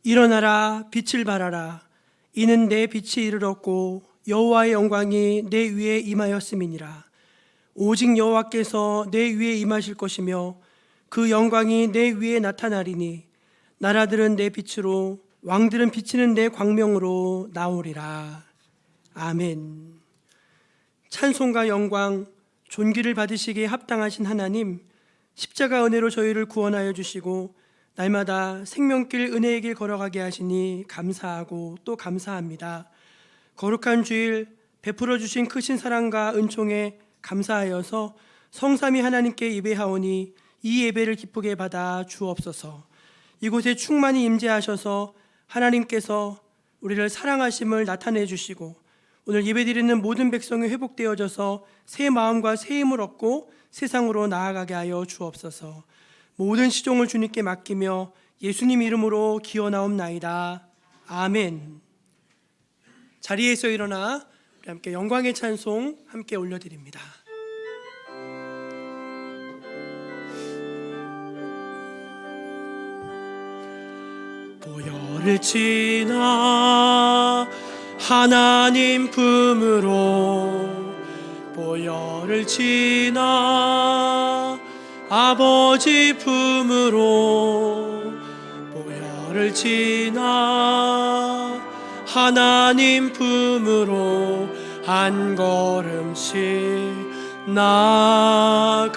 일어나라, 빛을 발하라. 이는 내 빛이 이르렀고 여호와의 영광이 내 위에 임하였음이니라. 오직 여호와께서 내 위에 임하실 것이며 그 영광이 내 위에 나타나리니 나라들은 내 빛으로 왕들은 비치는 내 광명으로 나오리라. 아멘. 찬송과 영광, 존귀를 받으시기에 합당하신 하나님, 십자가 은혜로 저희를 구원하여 주시고 날마다 생명길 은혜의 길 걸어가게 하시니 감사하고 또 감사합니다. 거룩한 주일 베풀어 주신 크신 사랑과 은총에 감사하여서 성삼위 하나님께 예배하오니 이 예배를 기쁘게 받아 주옵소서. 이곳에 충만히 임재하셔서 하나님께서 우리를 사랑하심을 나타내 주시고 오늘 예배드리는 모든 백성이 회복되어져서 새 마음과 새 힘을 얻고 세상으로 나아가게 하여 주옵소서. 모든 시종을 주님께 맡기며 예수님 이름으로 기원하옵나이다. 아멘. 자리에서 일어나 우리 함께 영광의 찬송 함께 올려드립니다. 보혈을 지나 하나님 품으로, 보혈을 지나 아버지 품으로, 보혈을 지나 하나님 품으로 한 걸음씩 나아가네.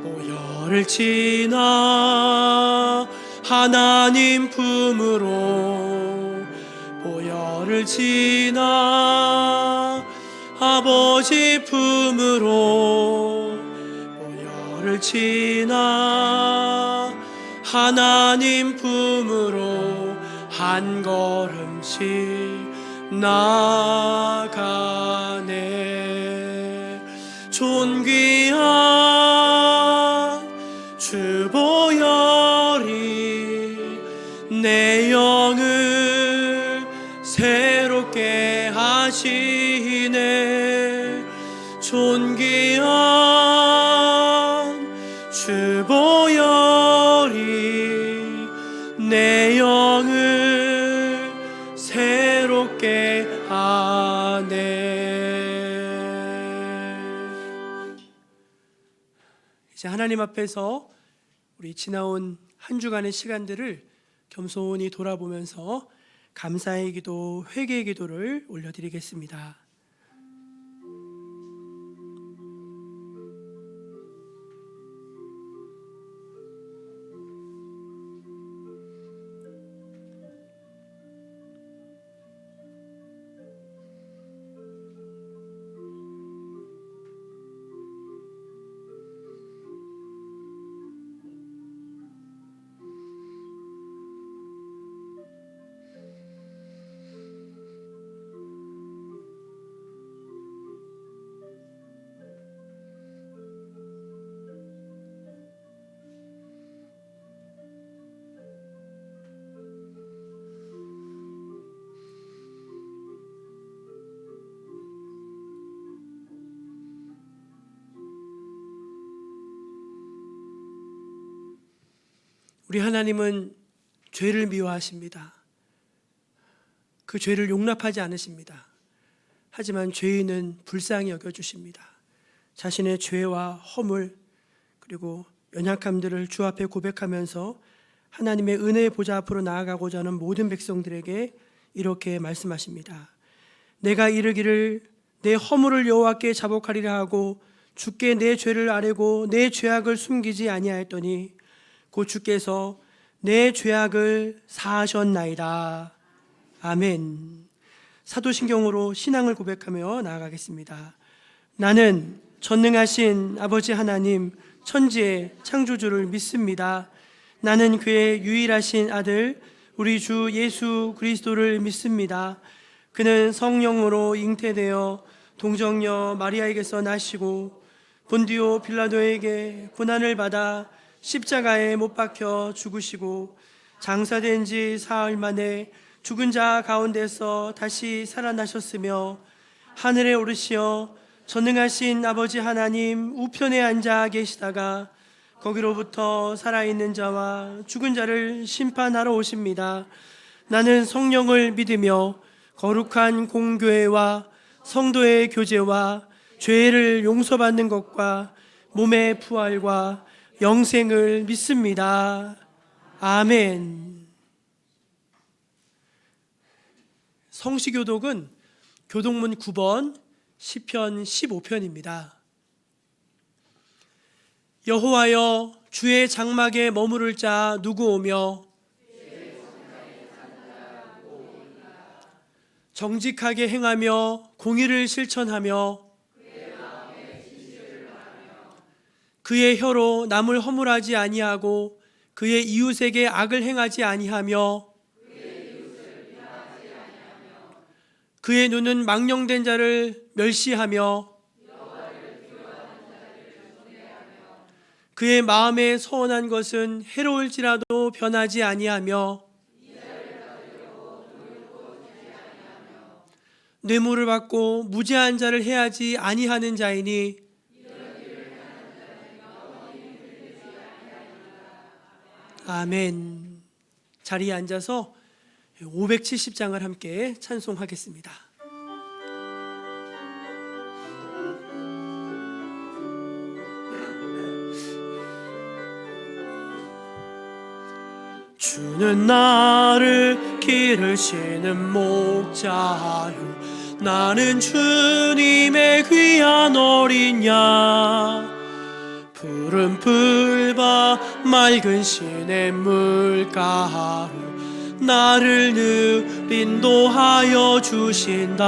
보혈을 지나 하나님 품으로, 보혈을 지나 아버지 품으로, 보혈을 지나 하나님 품으로 한 걸음씩 나아가네. 존귀한 주 보혈이 내 영을 새롭게 하시네. 존귀한 주 보혈이 내 영을 새롭게 하네. 이제 하나님 앞에서 우리 지나온 한 주간의 시간들을 겸손히 돌아보면서 감사의 기도, 회개의 기도를 올려드리겠습니다. 우리 하나님은 죄를 미워하십니다. 그 죄를 용납하지 않으십니다. 하지만 죄인은 불쌍히 여겨주십니다. 자신의 죄와 허물 그리고 연약함들을 주 앞에 고백하면서 하나님의 은혜의 보좌 앞으로 나아가고자 하는 모든 백성들에게 이렇게 말씀하십니다. 내가 이르기를 내 허물을 여호와께 자복하리라 하고 주께 내 죄를 아뢰고 내 죄악을 숨기지 아니하였더니 곧 주께서 내 죄악을 사하셨나이다. 아멘. 사도신경으로 신앙을 고백하며 나아가겠습니다. 나는 전능하신 아버지 하나님 천지의 창조주를 믿습니다. 나는 그의 유일하신 아들 우리 주 예수 그리스도를 믿습니다. 그는 성령으로 잉태되어 동정녀 마리아에게서 나시고 본디오 빌라도에게 고난을 받아 십자가에 못 박혀 죽으시고 장사된 지 사흘 만에 죽은 자 가운데서 다시 살아나셨으며 하늘에 오르시어 전능하신 아버지 하나님 우편에 앉아 계시다가 거기로부터 살아있는 자와 죽은 자를 심판하러 오십니다. 나는 성령을 믿으며 거룩한 공교회와 성도의 교제와 죄를 용서받는 것과 몸의 부활과 영생을 믿습니다. 아멘. 성시교독은 교독문 9번 시편 15편입니다. 여호와여, 주의 장막에 머무를 자 누구 오며 정직하게 행하며 공의를 실천하며 그의 혀로 남을 허물하지 아니하고 그의 이웃에게 악을 행하지 아니하며 그의 눈은 망령된 자를 멸시하며 그의 마음에 서원한 것은 해로울지라도 변하지 아니하며 뇌물을 받고 무죄한 자를 해하지 아니하는 자이니 아멘. 자리에 앉아서 570장을 함께 찬송하겠습니다. 주는 나를 기르시는 목자요, 나는 주님의 귀한 어린 양. 푸른 풀과 맑은 시냇물 가루 나를 늘 인도하여 주신다.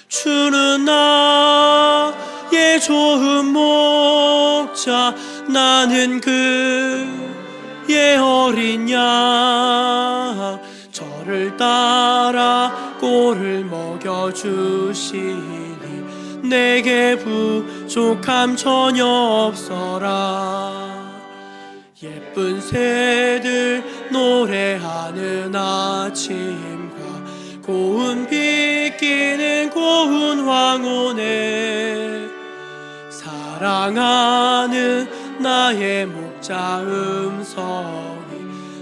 주는 나의 좋은 목자, 나는 그의 어린 양. 저를 따라 꼴을 먹여주시니 내게 부족함 전혀 없어라. 예쁜 새들 노래하는 아침과 고운 빛 끼는 고운 황혼에 사랑하는 나의 목자 음성이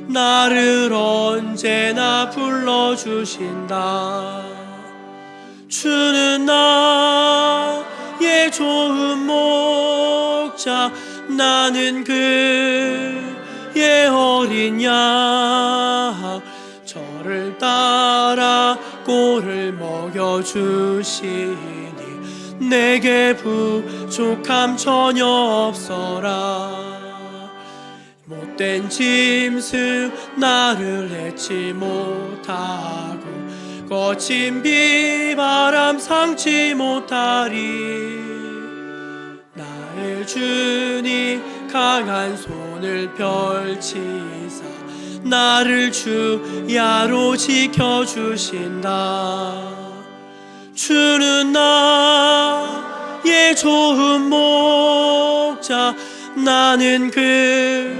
나를 언제나 불러주신다. 주는 나의 좋은 목자, 나는 그의 어린 양. 저를 따라 꼴을 먹여주시니 내게 부족함 전혀 없어라. 못된 짐승 나를 해치 못하고 거친 비바람 상치 못하리. 나의 주님 강한 손을 펼치사 나를 주야로 지켜주신다. 주는 나의 좋은 목자, 나는 그의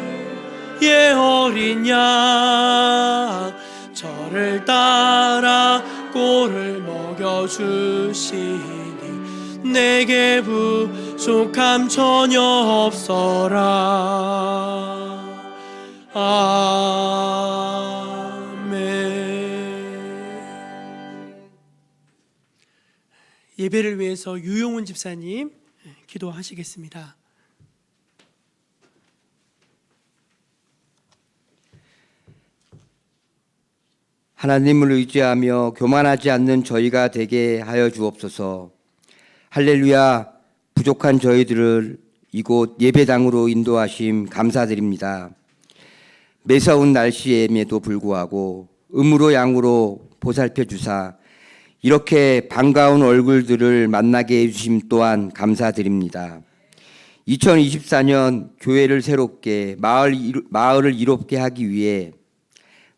어린 양. 저를 따라 꼴을 먹여주시니 내게 부족함 전혀 없어라. 아멘. 예배를 위해서 유용훈 집사님 기도하시겠습니다. 하나님을 의지하며 교만하지 않는 저희가 되게 하여 주옵소서. 할렐루야. 부족한 저희들을 이곳 예배당으로 인도하심 감사드립니다. 매서운 날씨임에도 불구하고 음으로 양으로 보살펴 주사 이렇게 반가운 얼굴들을 만나게 해주심 또한 감사드립니다. 2024년 교회를 새롭게 마을을 이롭게 하기 위해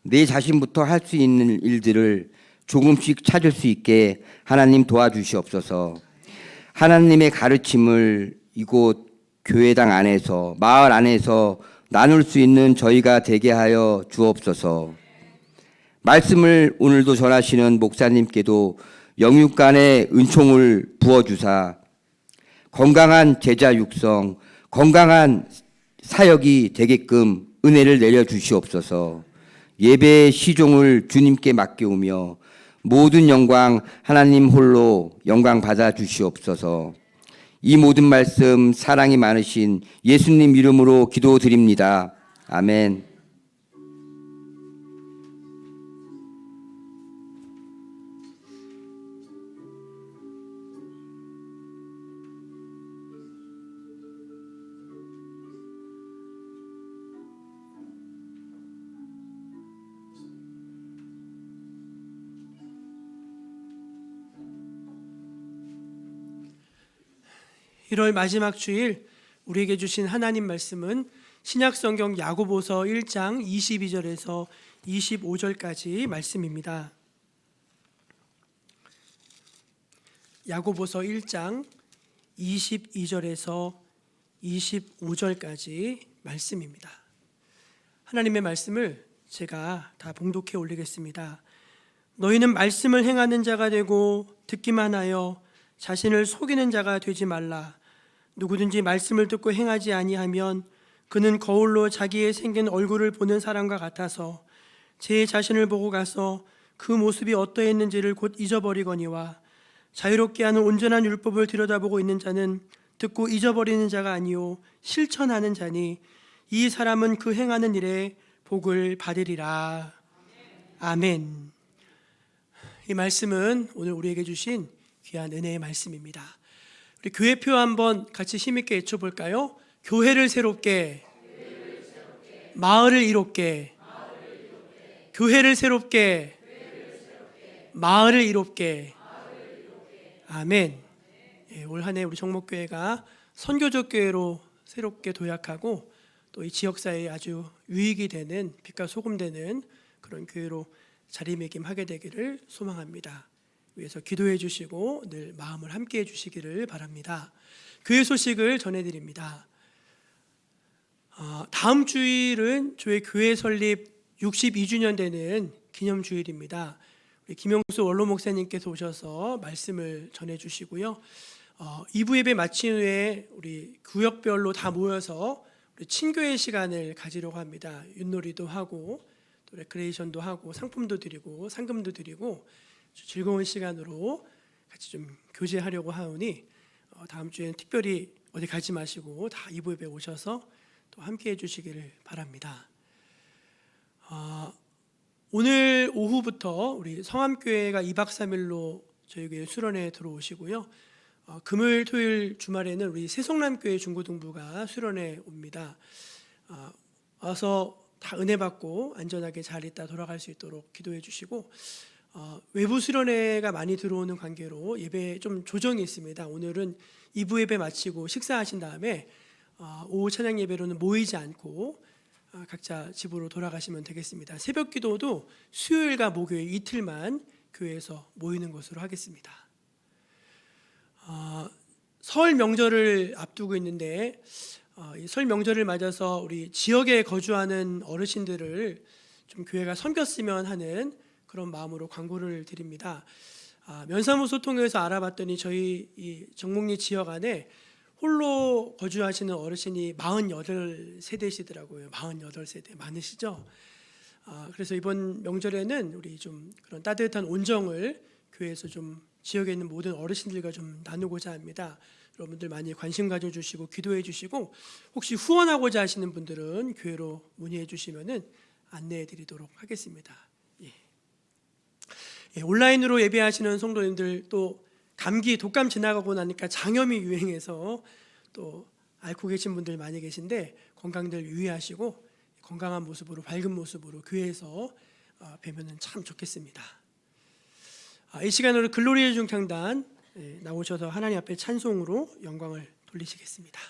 내 자신부터 할 수 있는 일들을 조금씩 찾을 수 있게 하나님 도와주시옵소서. 하나님의 가르침을 이곳 교회당 안에서 마을 안에서 나눌 수 있는 저희가 되게 하여 주옵소서. 말씀을 오늘도 전하시는 목사님께도 영육간의 은총을 부어주사 건강한 제자 육성, 건강한 사역이 되게끔 은혜를 내려 주시옵소서. 예배의 시종을 주님께 맡기오며 모든 영광 하나님 홀로 영광 받아 주시옵소서. 이 모든 말씀 사랑이 많으신 예수님 이름으로 기도드립니다. 아멘. 일 월 마지막 주일 우리에게 주신 하나님 말씀은 신약성경 야고보서 1장 22절에서 25절까지 말씀입니다. 야고보서 1장 22절에서 25절까지 말씀입니다. 하나님의 말씀을 제가 다 봉독해 올리겠습니다. 너희는 말씀을 행하는 자가 되고 듣기만 하여 자신을 속이는 자가 되지 말라. 누구든지 말씀을 듣고 행하지 아니하면 그는 거울로 자기의 생긴 얼굴을 보는 사람과 같아서 제 자신을 보고 가서 그 모습이 어떠했는지를 곧 잊어버리거니와 자유롭게 하는 온전한 율법을 들여다보고 있는 자는 듣고 잊어버리는 자가 아니요 실천하는 자니 이 사람은 그 행하는 일에 복을 받으리라. 아멘. 이 말씀은 오늘 우리에게 주신 귀한 은혜의 말씀입니다. 우리 교회표 한번 같이 힘있게 외쳐볼까요? 교회를 새롭게, 마을을 이롭게, 교회를 새롭게, 마을을 이롭게. 아멘. 올 한 해 우리 정목교회가 선교적 교회로 새롭게 도약하고 또 이 지역사회에 아주 유익이 되는 빛과 소금 되는 그런 교회로 자리매김하게 되기를 소망합니다. 위해서 기도해 주시고 늘 마음을 함께 해 주시기를 바랍니다. 교회 소식을 전해드립니다. 다음 주일은 저희 교회 설립 62주년 되는 기념주일입니다. 우리 김영수 원로 목사님께서 오셔서 말씀을 전해 주시고요. 2부 예배 마친 후에 우리 구역별로 다 모여서 우리 친교회 시간을 가지려고 합니다. 윷놀이도 하고 또 레크레이션도 하고 상품도 드리고 상금도 드리고 즐거운 시간으로 같이 좀 교제하려고 하오니 다음 주에는 특별히 어디 가지 마시고 다 2부 예배 오셔서 또 함께 해주시기를 바랍니다. 오늘 오후부터 우리 성암교회가 2박 3일로 저희 교회 수련회 들어오시고요. 금요일 토요일 주말에는 우리 새성남교회 중고등부가 수련회 옵니다. 와서 다 은혜 받고 안전하게 잘 있다 돌아갈 수 있도록 기도해 주시고 외부 수련회가 많이 들어오는 관계로 예배 좀 조정이 있습니다. 오늘은 2부 예배 마치고 식사하신 다음에 오후 찬양 예배로는 모이지 않고 각자 집으로 돌아가시면 되겠습니다. 새벽 기도도 수요일과 목요일 이틀만 교회에서 모이는 것으로 하겠습니다. 설 명절을 앞두고 있는데 이 설 명절을 맞아서 우리 지역에 거주하는 어르신들을 좀 교회가 섬겼으면 하는 그런 마음으로 광고를 드립니다. 면사무소 통해서 알아봤더니 저희 이 정목리 지역 안에 홀로 거주하시는 어르신이 48세대시더라고요. 48세대 많으시죠? 그래서 이번 명절에는 우리 좀 그런 따뜻한 온정을 교회에서 좀 지역에 있는 모든 어르신들과 좀 나누고자 합니다. 여러분들 많이 관심 가져주시고 기도해 주시고 혹시 후원하고자 하시는 분들은 교회로 문의해 주시면은 안내해 드리도록 하겠습니다. 온라인으로 예배하시는 성도님들 또 감기 독감 지나가고 나니까 장염이 유행해서 또 앓고 계신 분들 많이 계신데 건강들 유의하시고 건강한 모습으로 밝은 모습으로 교회에서 뵈면은 참 좋겠습니다. 이 시간으로 글로리의 중창단 나오셔서 하나님 앞에 찬송으로 영광을 돌리시겠습니다.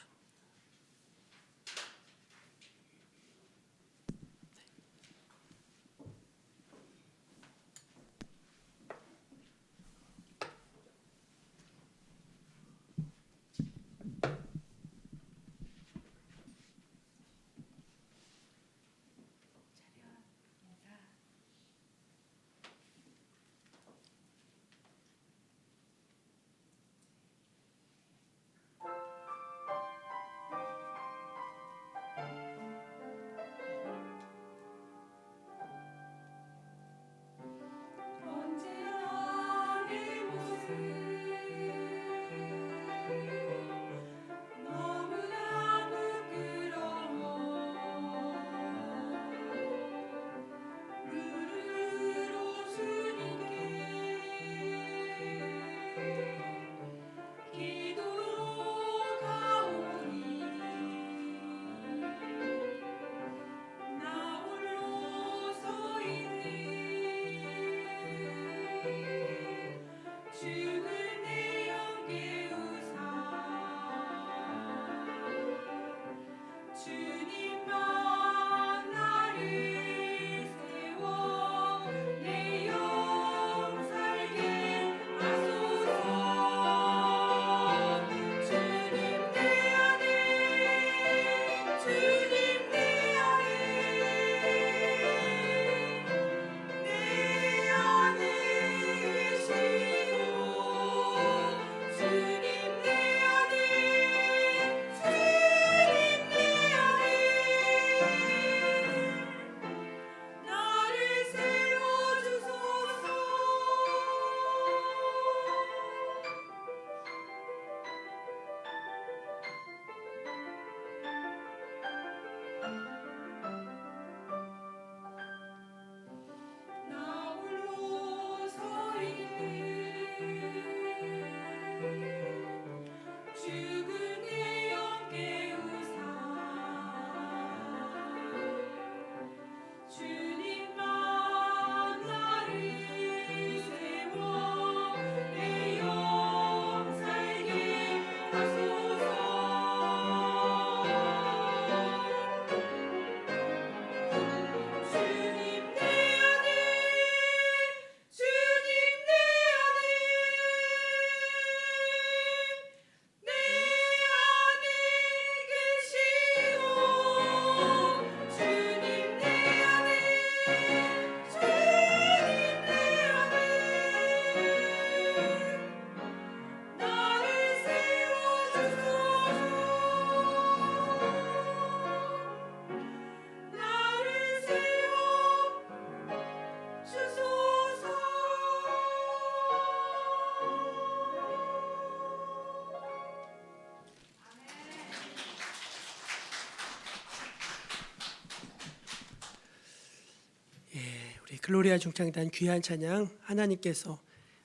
글로리아 중창단 귀한 찬양 하나님께서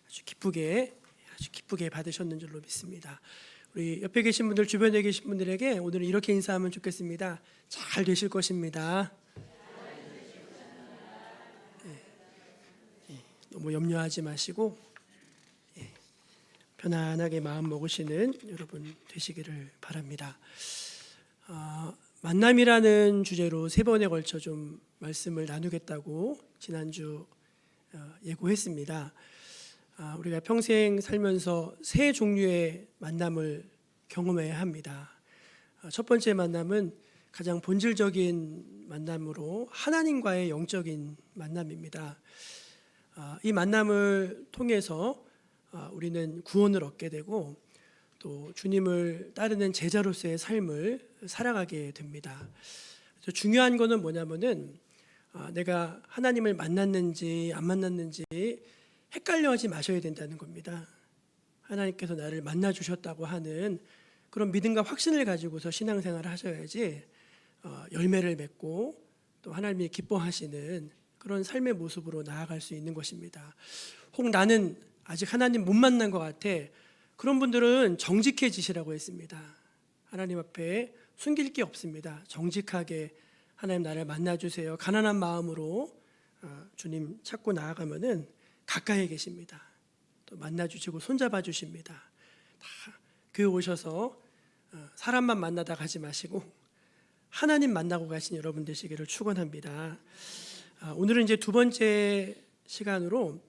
아주 기쁘게 받으셨는 줄로 믿습니다. 우리 옆에 계신 분들, 주변에 계신 분들에게 오늘은 이렇게 인사하면 좋겠습니다. 잘 되실 것입니다. 너무 염려하지 마시고 편안하게 마음 먹으시는 여러분 되시기를 바랍니다. 만남이라는 주제로 3번에 걸쳐 좀 말씀을 나누겠다고 지난주 예고했습니다. 우리가 평생 살면서 세 종류의 만남을 경험해야 합니다. 첫 번째 만남은 가장 본질적인 만남으로 하나님과의 영적인 만남입니다. 이 만남을 통해서 우리는 구원을 얻게 되고 또 주님을 따르는 제자로서의 삶을 살아가게 됩니다. 그래서 중요한 거는 뭐냐면은 내가 하나님을 만났는지 안 만났는지 헷갈려하지 마셔야 된다는 겁니다. 하나님께서 나를 만나 주셨다고 하는 그런 믿음과 확신을 가지고서 신앙생활을 하셔야지 열매를 맺고 또 하나님이 기뻐하시는 그런 삶의 모습으로 나아갈 수 있는 것입니다. 혹 나는 아직 하나님 못 만난 것 같아. 그런 분들은 정직해지시라고 했습니다. 하나님 앞에 숨길 게 없습니다. 정직하게 하나님 나를 만나주세요. 가난한 마음으로 주님 찾고 나아가면은 가까이에 계십니다. 또 만나주시고 손잡아 주십니다. 다 교회 오셔서 사람만 만나다 가지 마시고 하나님 만나고 가신 여러분 되시기를 축원합니다. 오늘은 이제 두 번째 시간으로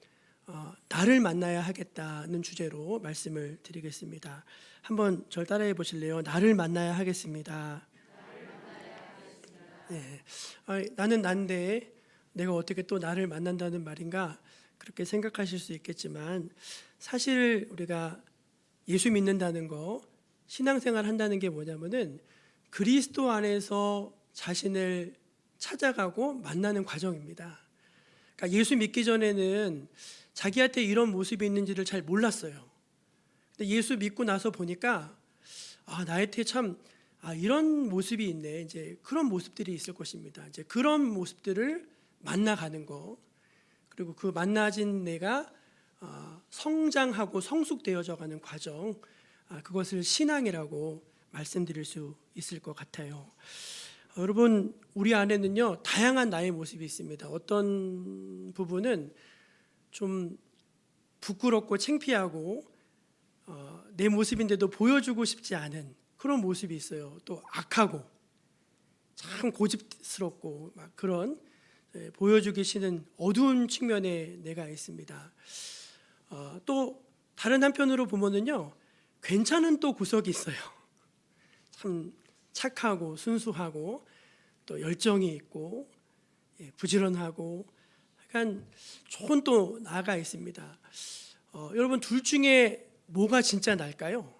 나를 만나야 하겠다는 주제로 말씀을 드리겠습니다. 한번 절 따라해 보실래요? 나를 만나야 하겠습니다. 네. 나는 난데 내가 어떻게 또 나를 만난다는 말인가 그렇게 생각하실 수 있겠지만 사실 우리가 예수 믿는다는 거 신앙생활 한다는 게 뭐냐면은 그리스도 안에서 자신을 찾아가고 만나는 과정입니다. 그러니까 예수 믿기 전에는 자기한테 이런 모습이 있는지를 잘 몰랐어요. 근데 예수 믿고 나서 보니까 나한테 참 이런 모습이 있네. 이제 그런 모습들이 있을 것입니다. 이제 그런 모습들을 만나가는 거. 그리고 그 만나진 내가 성장하고 성숙되어져가는 과정. 그것을 신앙이라고 말씀드릴 수 있을 것 같아요. 여러분, 우리 안에는요 다양한 나의 모습이 있습니다. 어떤 부분은 좀 부끄럽고 창피하고 내 모습인데도 보여주고 싶지 않은 그런 모습이 있어요. 또 악하고 참 고집스럽고 막 그런 보여주기 싫은 어두운 측면의 내가 있습니다. 또 다른 한편으로 보면은요 괜찮은 또 구석이 있어요. 참 착하고 순수하고 또 열정이 있고 부지런하고 약간 좋은 또 나가 있습니다. 여러분 둘 중에 뭐가 진짜 날까요?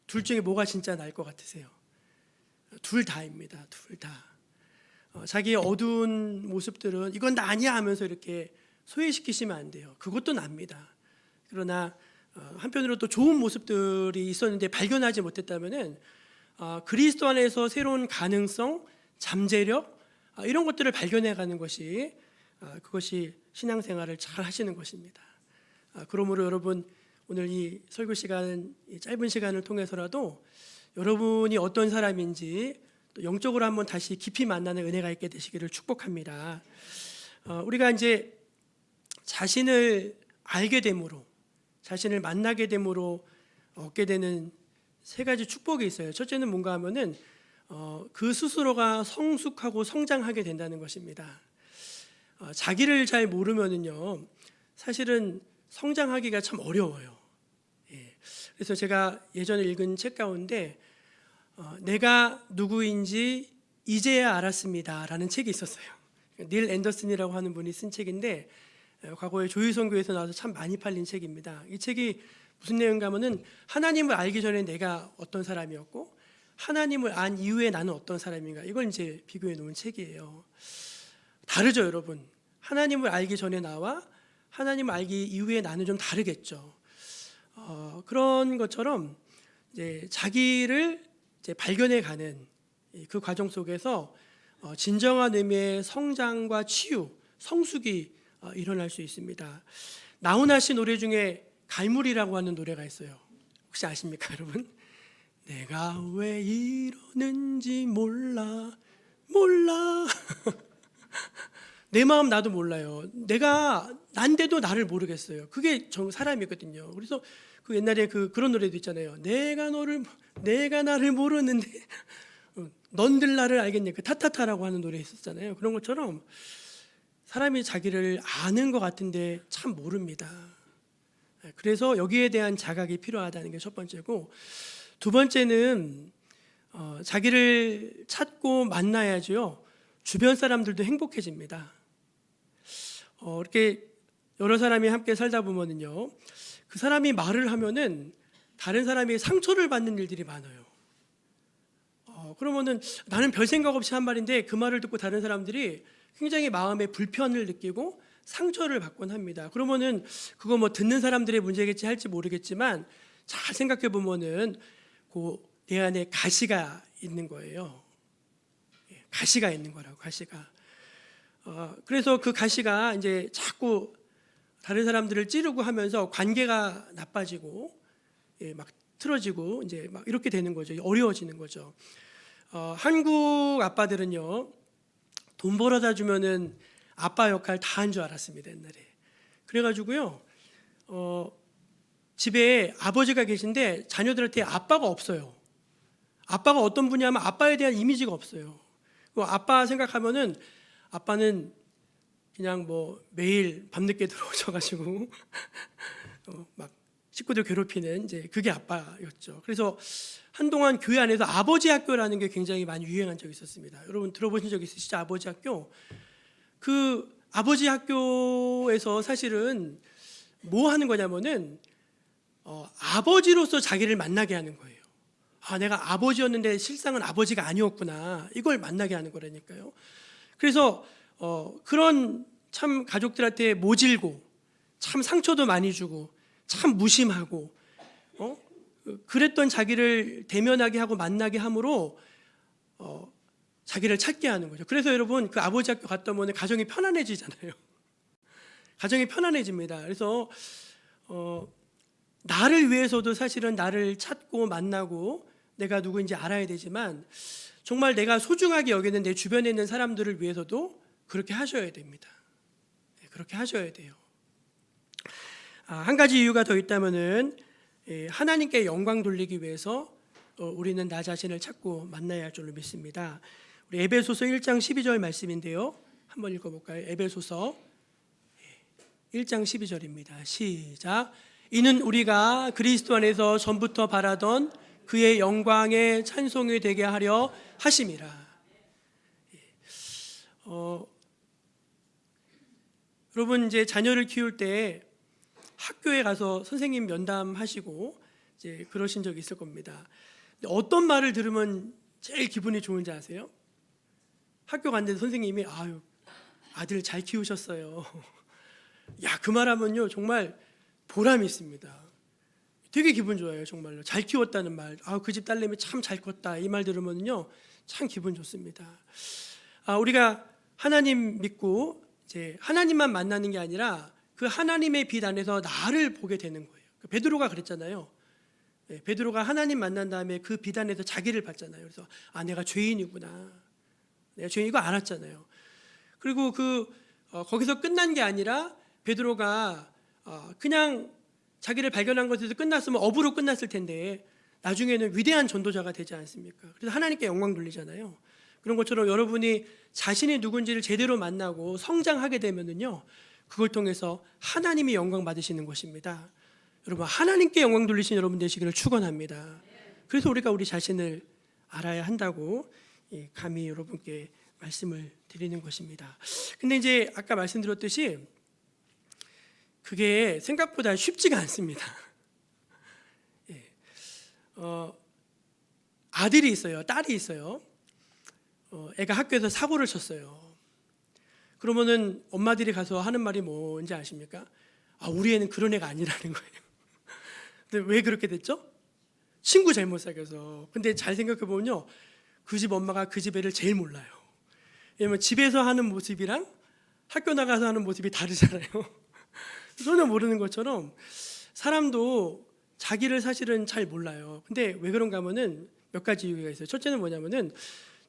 둘 중에 뭐가 진짜 날 것 같으세요? 둘 다입니다. 둘 다. 자기의 어두운 모습들은 이건 나 아니야 하면서 이렇게 소외시키시면 안 돼요. 그것도 납니다. 그러나 한편으로 또 좋은 모습들이 있었는데 발견하지 못했다면은 그리스도 안에서 새로운 가능성, 잠재력 이런 것들을 발견해가는 것이 그것이 신앙생활을 잘 하시는 것입니다. 그러므로 여러분 오늘 이 설교 시간, 이 짧은 시간을 통해서라도 여러분이 어떤 사람인지 또 영적으로 한번 다시 깊이 만나는 은혜가 있게 되시기를 축복합니다. 우리가 이제 자신을 알게 됨으로, 자신을 만나게 됨으로 얻게 되는 3가지 축복이 있어요. 첫째는 뭔가 하면은 그 스스로가 성숙하고 성장하게 된다는 것입니다. 자기를 잘 모르면은요 사실은 성장하기가 참 어려워요. 그래서 제가 예전에 읽은 책 가운데 내가 누구인지 이제야 알았습니다라는 책이 있었어요. 닐 앤더슨이라고 하는 분이 쓴 책인데 과거에 조유선교에서 나와서 참 많이 팔린 책입니다. 이 책이 무슨 내용인가 하면은 하나님을 알기 전에 내가 어떤 사람이었고 하나님을 안 이후에 나는 어떤 사람인가 이걸 이제 비교해 놓은 책이에요. 다르죠, 여러분. 하나님을 알기 전에 나와 하나님을 알기 이후에 나는 좀 다르겠죠. 그런 것처럼 이제 자기를 이제 발견해 가는 그 과정 속에서 진정한 의미의 성장과 치유, 성숙이 일어날 수 있습니다. 나훈아 씨 노래 중에 갈무리라고 하는 노래가 있어요. 혹시 아십니까, 여러분? 내가 왜 이러는지 몰라. 내 마음 나도 몰라요. 내가 난데도 나를 모르겠어요. 그게 사람이거든요. 그래서 그 옛날에 그런 노래도 있잖아요. 내가 나를 모르는데 넌들 나를 알겠냐. 그 타타타라고 하는 노래 있었잖아요. 그런 것처럼 사람이 자기를 아는 것 같은데 참 모릅니다. 그래서 여기에 대한 자각이 필요하다는 게 첫 번째고, 두 번째는 자기를 찾고 만나야죠. 주변 사람들도 행복해집니다. 이렇게 여러 사람이 함께 살다 보면은요, 그 사람이 말을 하면은 다른 사람이 상처를 받는 일들이 많아요. 그러면은 나는 별 생각 없이 한 말인데 그 말을 듣고 다른 사람들이 굉장히 마음에 불편을 느끼고 상처를 받곤 합니다. 그러면은 그거 뭐 듣는 사람들의 문제겠지 할지 모르겠지만 잘 생각해 보면은 내 안에 가시가 있는 거예요. 가시가 있는 거라고, 가시가. 그래서 그 가시가 이제 자꾸 다른 사람들을 찌르고 하면서 관계가 나빠지고, 막 틀어지고 이제 막 이렇게 되는 거죠. 어려워지는 거죠. 한국 아빠들은요, 돈 벌어다 주면은 아빠 역할 다 한 줄 알았습니다, 옛날에. 그래가지고요, 집에 아버지가 계신데 자녀들한테 아빠가 없어요. 아빠가 어떤 분이냐면 아빠에 대한 이미지가 없어요. 아빠 생각하면은 아빠는 그냥 뭐 매일 밤늦게 들어오셔가지고 막 식구들 괴롭히는 이제 그게 아빠였죠. 그래서 한동안 교회 안에서 아버지 학교라는 게 굉장히 많이 유행한 적이 있었습니다. 여러분 들어보신 적 있으시죠? 아버지 학교. 그 아버지 학교에서 사실은 뭐 하는 거냐면은 아버지로서 자기를 만나게 하는 거예요. 내가 아버지였는데 실상은 아버지가 아니었구나. 이걸 만나게 하는 거라니까요. 그래서 그런 참 가족들한테 모질고 참 상처도 많이 주고 참 무심하고 그랬던 자기를 대면하게 하고 만나게 함으로 자기를 찾게 하는 거죠. 그래서 여러분 그 아버지 학교 갔다 오면 가정이 편안해지잖아요. 가정이 편안해집니다. 그래서 나를 위해서도 사실은 나를 찾고 만나고 내가 누구인지 알아야 되지만 정말 내가 소중하게 여기는 내 주변에 있는 사람들을 위해서도 그렇게 하셔야 됩니다. 그렇게 하셔야 돼요. 한 가지 이유가 더 있다면은 하나님께 영광 돌리기 위해서 우리는 나 자신을 찾고 만나야 할 줄로 믿습니다. 우리 에베소서 1장 12절 말씀인데요. 한번 읽어볼까요? 에베소서 1장 12절입니다. 시작. 이는 우리가 그리스도 안에서 전부터 바라던 그의 영광의 찬송이 되게 하려 하심이라. 여러분 이제 자녀를 키울 때 학교에 가서 선생님 면담하시고 이제 그러신 적이 있을 겁니다. 근데 어떤 말을 들으면 제일 기분이 좋은지 아세요? 학교 갔는데 선생님이 아들 잘 키우셨어요. 야, 그 말하면요 정말 보람이 있습니다. 되게 기분 좋아요, 정말로. 잘 키웠다는 말. 그 집 딸내미 참 잘 컸다. 이 말 들으면요 참 기분 좋습니다. 우리가 하나님 믿고 이제 하나님만 만나는 게 아니라 그 하나님의 빛 안에서 나를 보게 되는 거예요. 베드로가 그랬잖아요. 베드로가 하나님 만난 다음에 그 빛 안에서 자기를 봤잖아요. 그래서 내가 죄인이구나. 내가 죄인 이거 알았잖아요. 그리고 거기서 끝난 게 아니라 베드로가 그냥 자기를 발견한 것에서 끝났으면 업으로 끝났을 텐데 나중에는 위대한 전도자가 되지 않습니까? 그래서 하나님께 영광 돌리잖아요. 그런 것처럼 여러분이 자신이 누군지를 제대로 만나고 성장하게 되면은요, 그걸 통해서 하나님이 영광 받으시는 것입니다. 여러분 하나님께 영광 돌리신 여러분 되시기를 축원합니다. 그래서 우리가 우리 자신을 알아야 한다고 감히 여러분께 말씀을 드리는 것입니다. 근데 이제 아까 말씀드렸듯이 그게 생각보다 쉽지가 않습니다. 아들이 있어요. 딸이 있어요. 애가 학교에서 사고를 쳤어요. 그러면은 엄마들이 가서 하는 말이 뭔지 아십니까? 우리 애는 그런 애가 아니라는 거예요. 근데 왜 그렇게 됐죠? 친구 잘못 사귀어서. 근데 잘 생각해 보면요, 그 집 엄마가 그 집 애를 제일 몰라요. 왜냐면 집에서 하는 모습이랑 학교 나가서 하는 모습이 다르잖아요. 전혀 모르는 것처럼 사람도 자기를 사실은 잘 몰라요. 근데 왜 그런가 하면은 몇 가지 이유가 있어요. 첫째는 뭐냐면은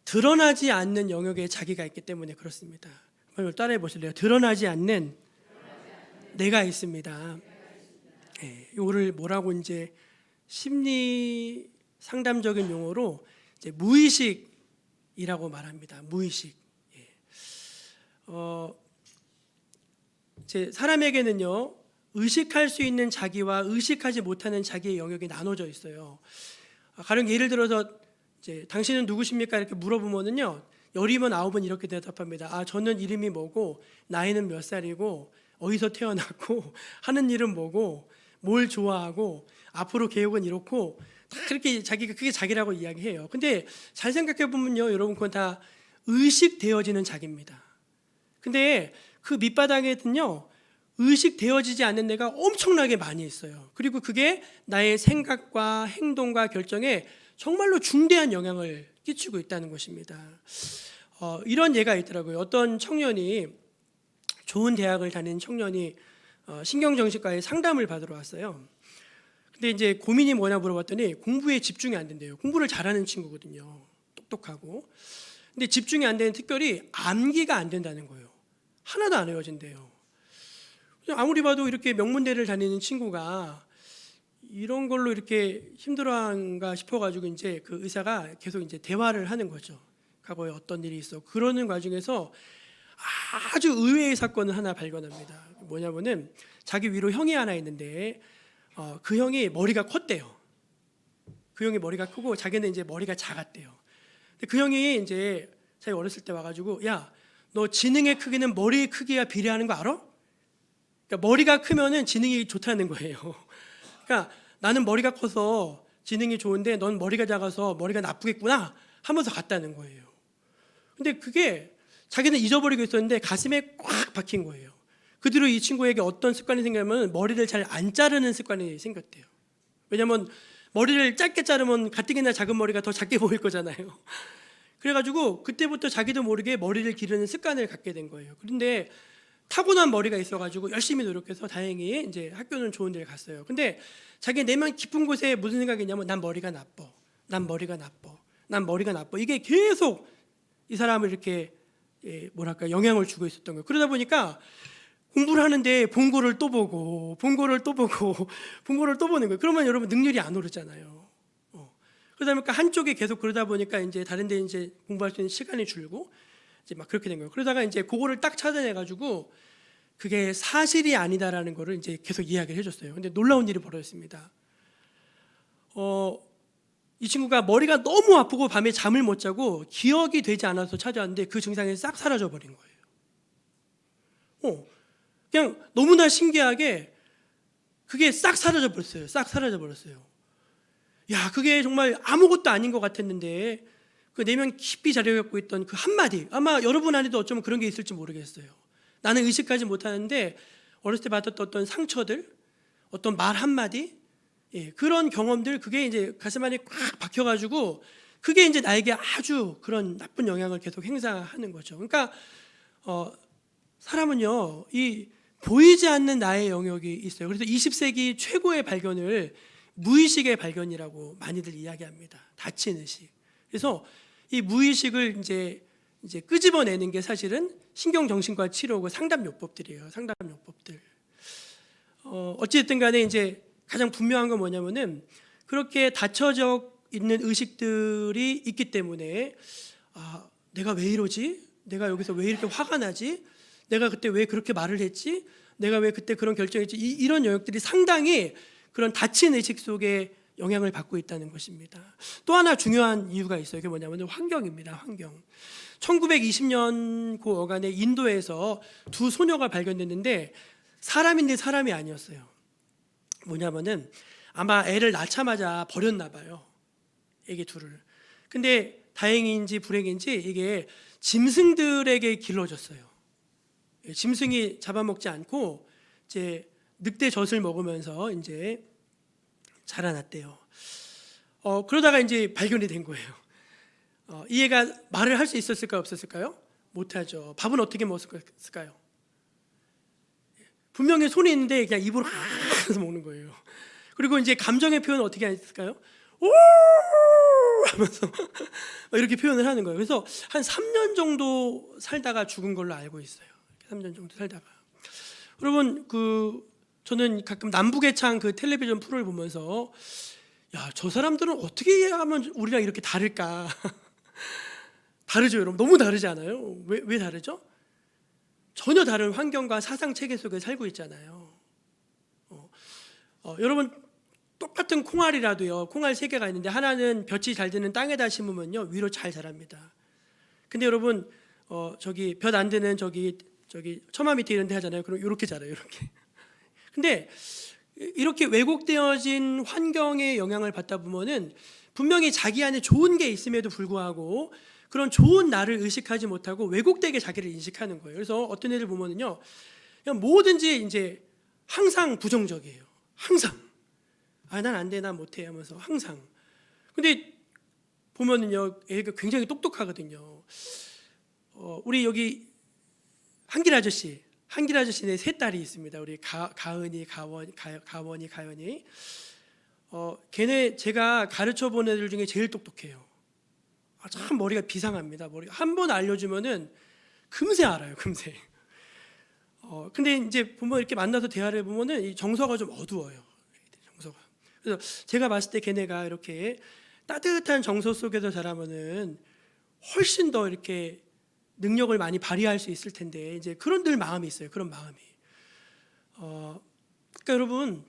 드러나지 않는 영역에 자기가 있기 때문에 그렇습니다. 한번 따라해 보실래요? 드러나지 않는 내가 있습니다. 예, 이거를 뭐라고 이제 심리 상담적인 용어로 이제 무의식이라고 말합니다. 무의식. 예. 이제 사람에게는요 의식할 수 있는 자기와 의식하지 못하는 자기의 영역이 나눠져 있어요. 가령 예를 들어서 이제 당신은 누구십니까 이렇게 물어보면은요 10이면 9은 이렇게 대답합니다. 아 저는 이름이 뭐고 나이는 몇 살이고 어디서 태어났고 하는 일은 뭐고 뭘 좋아하고 앞으로 계획은 이렇고 다 그렇게 자기가 그게 자기라고 이야기해요. 근데 잘 생각해 보면요 여러분 그건 다 의식되어지는 자기입니다. 근데 그 밑바닥에는요 의식되어지지 않는 내가 엄청나게 많이 있어요. 그리고 그게 나의 생각과 행동과 결정에 정말로 중대한 영향을 끼치고 있다는 것입니다. 이런 예가 있더라고요. 어떤 청년이 좋은 대학을 다니는 청년이 신경정신과에 상담을 받으러 왔어요. 근데 이제 고민이 뭐냐 물어봤더니 공부에 집중이 안 된대요. 공부를 잘하는 친구거든요. 똑똑하고. 근데 집중이 안 되는 특별히 암기가 안 된다는 거예요. 하나도 안 외워진대요. 아무리 봐도 이렇게 명문대를 다니는 친구가 이런 걸로 이렇게 힘들어한가 싶어가지고 이제 그 의사가 계속 이제 대화를 하는 거죠. 과거에 어떤 일이 있어. 그러는 과정에서 아주 의외의 사건을 하나 발견합니다. 뭐냐면은 자기 위로 형이 하나 있는데 그 형이 머리가 컸대요. 그 형이 머리가 크고 자기는 이제 머리가 작았대요. 근데 그 형이 이제 자기 어렸을 때 와가지고 야, 너 지능의 크기는 머리의 크기와 비례하는 거 알아? 그러니까 머리가 크면은 지능이 좋다는 거예요. 그러니까 나는 머리가 커서 지능이 좋은데 넌 머리가 작아서 머리가 나쁘겠구나 하면서 갔다는 거예요. 근데 그게 자기는 잊어버리고 있었는데 가슴에 꽉 박힌 거예요. 그 뒤로 이 친구에게 어떤 습관이 생기냐면 머리를 잘 안 자르는 습관이 생겼대요. 왜냐하면 머리를 짧게 자르면 가뜩이나 작은 머리가 더 작게 보일 거잖아요. 그래가지고 그때부터 자기도 모르게 머리를 기르는 습관을 갖게 된 거예요. 그런데 타고난 머리가 있어가지고 열심히 노력해서 다행히 이제 학교는 좋은 데를 갔어요. 근데 자기 내면 깊은 곳에 무슨 생각이 있냐면 난 머리가 나빠, 난 머리가 나빠, 난 머리가 나빠. 이게 계속 이 사람을 이렇게 뭐랄까 영향을 주고 있었던 거예요. 그러다 보니까 공부를 하는데 본고를 또 보고 본고를 또 보고 본고를 또 보는 거예요. 그러면 여러분 능률이 안 오르잖아요. 그러다 보니까 한쪽에 계속 그러다 보니까 이제 다른 데 이제 공부할 수 있는 시간이 줄고 이제 막 그렇게 된 거예요. 그러다가 이제 그거를 딱 찾아내가지고 그게 사실이 아니다라는 거를 이제 계속 이야기를 해줬어요. 근데 놀라운 일이 벌어졌습니다. 이 친구가 머리가 너무 아프고 밤에 잠을 못 자고 기억이 되지 않아서 찾아왔는데 그 증상이 싹 사라져 버린 거예요. 그냥 너무나 신기하게 그게 싹 사라져 버렸어요. 싹 사라져 버렸어요. 야, 그게 정말 아무것도 아닌 것 같았는데 그 내면 깊이 자리 잡고 있던 그 한마디, 아마 여러분 안에도 어쩌면 그런 게 있을지 모르겠어요. 나는 의식하지 못하는데 어렸을 때 받았던 어떤 상처들, 어떤 말 한마디, 그런 경험들, 그게 이제 가슴 안에 꽉 박혀가지고 그게 이제 나에게 아주 그런 나쁜 영향을 계속 행사하는 거죠. 그러니까 사람은요, 이 보이지 않는 나의 영역이 있어요. 그래서 20세기 최고의 발견을 무의식의 발견이라고 많이들 이야기합니다. 닫힌 의식. 그래서 이 무의식을 이제 끄집어내는 게 사실은 신경정신과 치료고 상담요법들이에요. 상담요법들. 어찌됐든 간에 이제 가장 분명한 건 뭐냐면은 그렇게 닫혀져 있는 의식들이 있기 때문에 내가 왜 이러지? 내가 여기서 왜 이렇게 화가 나지? 내가 그때 왜 그렇게 말을 했지? 내가 왜 그때 그런 결정했지? 이런 영역들이 상당히 그런 닫힌 의식 속에 영향을 받고 있다는 것입니다. 또 하나 중요한 이유가 있어요. 그게 뭐냐면 환경입니다. 환경. 1920년 그 어간에 인도에서 두 소녀가 발견됐는데 사람인데 사람이 아니었어요. 뭐냐면은 아마 애를 낳자마자 버렸나 봐요. 애기 둘을. 근데 다행인지 불행인지 이게 짐승들에게 길러졌어요. 짐승이 잡아먹지 않고 이제 늑대 젖을 먹으면서 이제 자라났대요. 그러다가 이제 발견이 된 거예요. 이 애가 말을 할 수 있었을까요? 없었을까요? 못하죠. 밥은 어떻게 먹었을까요? 분명히 손이 있는데 그냥 입으로 하면서 먹는 거예요. 그리고 이제 감정의 표현은 어떻게 했을까요? 오 하면서 이렇게 표현을 하는 거예요. 그래서 한 3년 정도 살다가 죽은 걸로 알고 있어요. 3년 정도 살다가. 여러분 저는 가끔 남북의 창 그 텔레비전 프로를 보면서 야, 저 사람들은 어떻게 하면 우리랑 이렇게 다를까? 다르죠, 여러분. 너무 다르지 않아요? 왜 다르죠? 전혀 다른 환경과 사상 체계 속에 살고 있잖아요. 여러분 똑같은 콩알이라도요. 콩알 3개가 있는데 하나는 볕이 잘 드는 땅에다 심으면요 위로 잘 자랍니다. 근데 여러분 저기 볕 안 드는 저기 처마 밑에 이런 데 하잖아요. 그럼 이렇게 자라요. 이렇게. 근데 이렇게 왜곡되어진 환경의 영향을 받다 보면은 분명히 자기 안에 좋은 게 있음에도 불구하고 그런 좋은 나를 의식하지 못하고 왜곡되게 자기를 인식하는 거예요. 그래서 어떤 애들 보면은요, 그냥 뭐든지 이제 항상 부정적이에요. 항상 난 안 돼, 난 못해 하면서 항상. 근데 보면은요, 애가 굉장히 똑똑하거든요. 우리 여기 한길 아저씨네 3딸이 있습니다. 우리 가은이, 가원이. 걔네 제가 가르쳐 본 애들 중에 제일 똑똑해요. 참 머리가 비상합니다. 머리 한 번 알려주면은 금세 알아요. 금세. 근데 이제 보면 이렇게 만나서 대화를 해보면은 이 정서가 좀 어두워요. 정서가. 그래서 제가 봤을 때 걔네가 이렇게 따뜻한 정서 속에서 자라면은 훨씬 더 이렇게 능력을 많이 발휘할 수 있을 텐데 이제 그런 늘 마음이 있어요. 그런 마음이. 그러니까 여러분